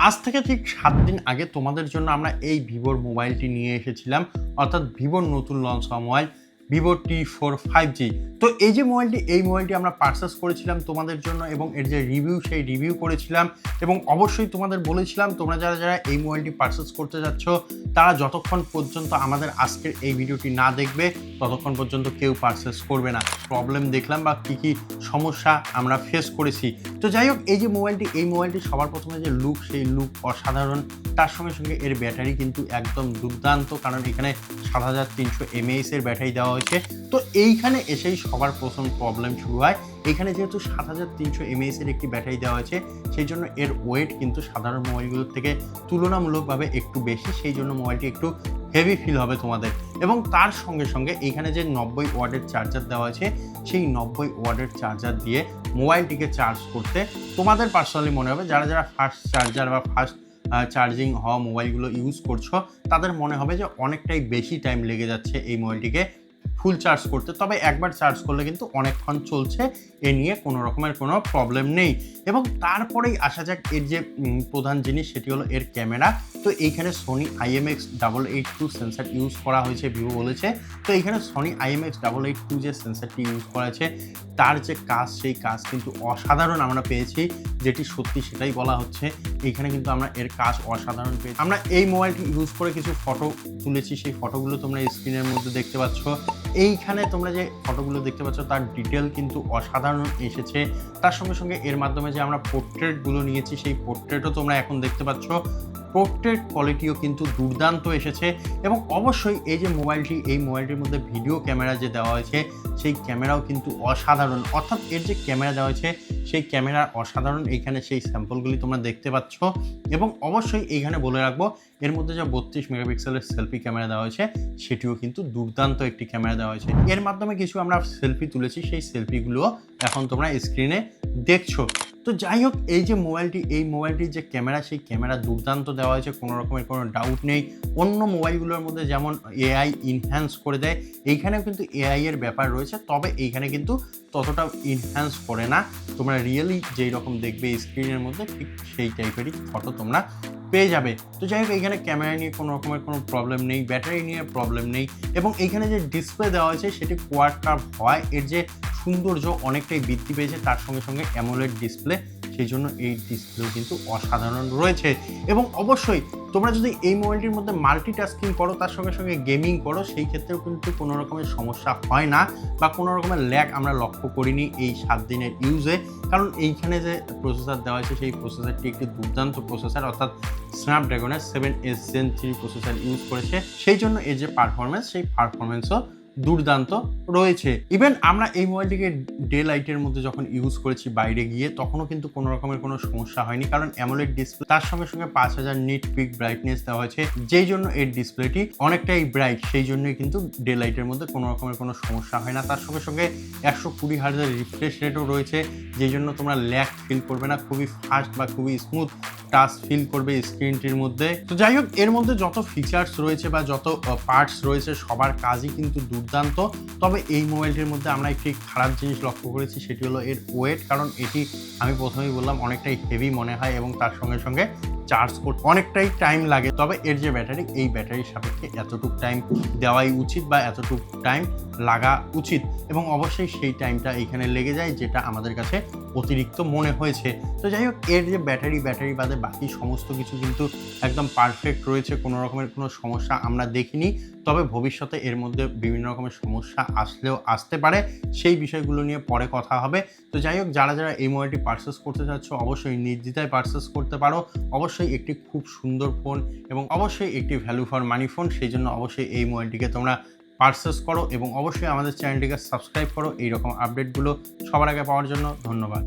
আজ থেকে ঠিক 7 দিন আগে তোমাদের জন্য আমরা এই ভিভোর মোবাইলটি নিয়ে এসেছিলাম, অর্থাৎ ভিভোর নতুন লঞ্চ হওয়া মোবাইল VIVO T4 5G। তো এই যে মোবাইলটি আমরা পারচেস করেছিলাম তোমাদের জন্য এবং এর যে রিভিউ সেই রিভিউ করেছিলাম এবং অবশ্যই তোমাদের বলেছিলাম তোমরা যারা এই মোবাইলটি পারচেস করতে যাচ্ছ তারা যতক্ষণ পর্যন্ত আমাদের আজকের এই ভিডিওটি না দেখবে ততক্ষণ পর্যন্ত কেউ পারচেস করবে না। প্রবলেম দেখলাম বা কী সমস্যা আমরা ফেস করেছি। তো যাই হোক, এই মোবাইলটি সবার প্রথমে যে লুক, সেই লুক অসাধারণ। তার সঙ্গে সঙ্গে এর ব্যাটারি কিন্তু একদম দুর্দান্ত, কারণ এখানে 7300 mAh এর ব্যাটারি দেওয়া হয়েছে। তো এইখানে এসেই সবার প্রথম প্রবলেম শুরু হয়। এখানে যেহেতু 7300 mAh এর একটি ব্যাটারি দেওয়া হয়েছে, সেই জন্য এর ওয়েট কিন্তু সাধারণ মোবাইলগুলোর থেকে তুলনামূলকভাবে একটু বেশি, সেই জন্য মোবাইলটি একটু হেভি ফিল হবে তোমাদের। এবং তার সঙ্গে সঙ্গে এইখানে যে 90 ওয়াটের চার্জার দেওয়া আছে, সেই 90 ওয়াটের চার্জার দিয়ে মোবাইলটিকে চার্জ করতে তোমাদের পার্সোনালি মনে হবে, যারা ফাস্ট চার্জার বা ফাস্ট চার্জিং হওয়া মোবাইলগুলো ইউজ করছো তাদের মনে হবে যে অনেকটাই বেশি টাইম লেগে যাচ্ছে এই মোবাইলটিকে ফুল চার্জ করতে। তবে একবার চার্জ করলে কিন্তু অনেকক্ষণ চলছে, এ নিয়ে কোনো রকমের কোনো প্রবলেম নেই। এবং তারপরেই আসা যাক এর যে প্রধান জিনিস, সেটি হলো এর ক্যামেরা। তো এইখানে সোনি IMX882 সেন্সার ইউজ করা হয়েছে, ভিভো বলেছে। তো এইখানে সোনি IMX882 যে সেন্সারটি ইউজ করা হয়েছে তার যে কাজ, সেই কাজ কিন্তু অসাধারণ আমরা পেয়েছি, যেটি সত্যি সেটাই বলা হচ্ছে। এইখানে কিন্তু আমরা এর কাজ অসাধারণ পেয়েছি। আমরা এই মোবাইলটি ইউজ করে কিছু ফটো তুলেছি, সেই ফটোগুলো তোমরা স্ক্রিনের মধ্যে দেখতে পাচ্ছ। এইখানে তোমরা যে ফটোগুলো দেখতে পাচ্ছ তার ডিটেল কিন্তু অসাধারণ এসেছে। তার সঙ্গে সঙ্গে এর মাধ্যমে যে আমরা পোর্ট্রেটগুলো নিয়েছি, সেই পোর্ট্রেটও তোমরা এখন দেখতে পাচ্ছ। পোর্ট্রেট কোয়ালিটিও কিন্তু দুর্দান্ত এসেছে। এবং অবশ্যই এই যে এই মোবাইলটির মধ্যে ভিডিও ক্যামেরা যে দেওয়া হয়েছে, সেই ক্যামেরাও কিন্তু অসাধারণ। অর্থাৎ এর যে ক্যামেরা দেওয়া হয়েছে সেই ক্যামেরা অসাধারণ। এইখানে সেই স্যাম্পলগুলি তোমরা দেখতে পাচ্ছ। এবং অবশ্যই এইখানে বলে রাখবো, এর মধ্যে যে 32 মেগাপিক্সেলের সেলফি ক্যামেরা দেওয়া হয়েছে সেটিও কিন্তু দুর্দান্ত একটি ক্যামেরা দেওয়া হয়েছে। এর মাধ্যমে কিছু আমরা সেলফি তুলেছি, সেই সেলফিগুলো এখন তোমরা স্ক্রিনে দেখছো। তো যাই হোক, এই মোবাইলটির যে ক্যামেরা, সেই ক্যামেরা দুর্দান্ত দেওয়া হয়েছে, কোনো রকমের কোনো ডাউট নেই। অন্য মোবাইলগুলোর মধ্যে যেমন AI ইনহ্যান্স করে দেয়, এইখানেও কিন্তু AI এর ব্যাপার রয়েছে, তবে এইখানে কিন্তু ততটা ইনহ্যান্স করে না। তোমরা রিয়েলি যেই রকম দেখবে স্ক্রিনের মধ্যে, ঠিক সেই টাইপেরই ফটো তোমরা পেয়ে যাবে। তো যাই হোক, এইখানে ক্যামেরা নিয়ে কোনো রকমের কোনো প্রবলেম নেই, ব্যাটারি নিয়ে প্রবলেম নেই। এবং এইখানে যে ডিসপ্লে দেওয়া হয়েছে সেটি কোয়াড কার্ভ হয়, এর যে সৌন্দর্য অনেকটাই বৃদ্ধি পেয়েছে। তার সঙ্গে সঙ্গে অ্যামোলেড ডিসপ্লে, সেই জন্য এই ডিসপ্লেও কিন্তু অসাধারণ রয়েছে। এবং অবশ্যই তোমরা যদি এই মোবাইলটির মধ্যে মাল্টিটাস্কিং করো, তার সঙ্গে সঙ্গে গেমিং করো, সেই ক্ষেত্রেও কিন্তু কোনো রকমের সমস্যা হয় না বা কোনো রকমের ল্যাগ আমরা লক্ষ্য করিনি এই 7 দিনের ইউজে। কারণ এইখানে যে প্রসেসর দেওয়া হয়েছে, সেই প্রসেসরটি একটি দুর্দান্ত প্রসেসর, অর্থাৎ স্ন্যাপড্রাগনের 7S Gen 3 প্রসেসর ইউজ করেছে। সেই জন্য এর যে পারফরমেন্স, সেই পারফরমেন্সও দুর্দান্ত রয়েছে। ইভেন আমরা এই মোবাইলটিকে ডে লাইটের মধ্যে যখন ইউজ করেছি বাইরে গিয়ে, তখনও কিন্তু কোনো রকমের কোনো সমস্যা হয়নি, কারণ অ্যামোলেড ডিসপ্লে, তার সঙ্গে সঙ্গে 5000 নিট পিক ব্রাইটনেস দেওয়া হয়েছে, যেই জন্য এর ডিসপ্লেটি অনেকটাই ব্রাইট। সেই জন্যই কিন্তু ডে লাইটের মধ্যে কোনো রকমের কোনো সমস্যা হয় না। তার সঙ্গে সঙ্গে 120 হার্জের রিফ্রেশ রেটও রয়েছে, যেই জন্য তোমরা ল্যাগ ফিল করবে না, খুবই ফাস্ট বা খুবই স্মুথ টাচ ফিল করবে স্ক্রিনটির মধ্যে। তো যাই হোক, এর মধ্যে যত ফিচার্স রয়েছে বা যত পার্টস রয়েছে, সবার কাজই কিন্তু দুর্দান্ত। তবে এই মোবাইলটির মধ্যে আমরা একটি খারাপ জিনিস লক্ষ্য করেছি, সেটি হলো এর ওয়েট। কারণ এটি আমি প্রথমেই বললাম অনেকটাই হেভি মনে হয় এবং তার সঙ্গে সঙ্গে চার্জ করতে অনেকটাই টাইম লাগে। তবে এর যে ব্যাটারি, এই ব্যাটারির সাপেক্ষে এতটুকু টাইম দেওয়াই উচিত বা এতটুকু টাইম লাগা উচিত। এবং অবশ্যই সেই টাইমটা এইখানে লেগে যায়, যেটা আমাদের কাছে অতিরিক্ত মনে হয়েছে। তো যাই হোক, এর যে ব্যাটারি বাদে বাকি সমস্ত কিছু কিন্তু একদম পারফেক্ট রয়েছে, কোনো রকমের কোনো সমস্যা আমরা দেখিনি। তবে ভবিষ্যতে এর মধ্যে বিভিন্ন রকমের সমস্যা আসতে পারে, সেই বিষয়গুলো নিয়ে পরে কথা হবে। তো যাই হোক, যারা এই মোবাইলটি পারচেস করতে চাচ্ছ অবশ্যই নির্দ্বিধায় পারচেস করতে পারো। অবশ্যই একটি খুব সুন্দর ফোন এবং অবশ্যই একটি ভ্যালু ফর মানি ফোন, সেই জন্য অবশ্যই এই মোবাইলটিকে তোমরা পারচেস করো এবং অবশ্যই আমাদের চ্যানেলটিকে সাবস্ক্রাইব করো এইরকম আপডেটগুলো সবার আগে পাওয়ার জন্য। ধন্যবাদ।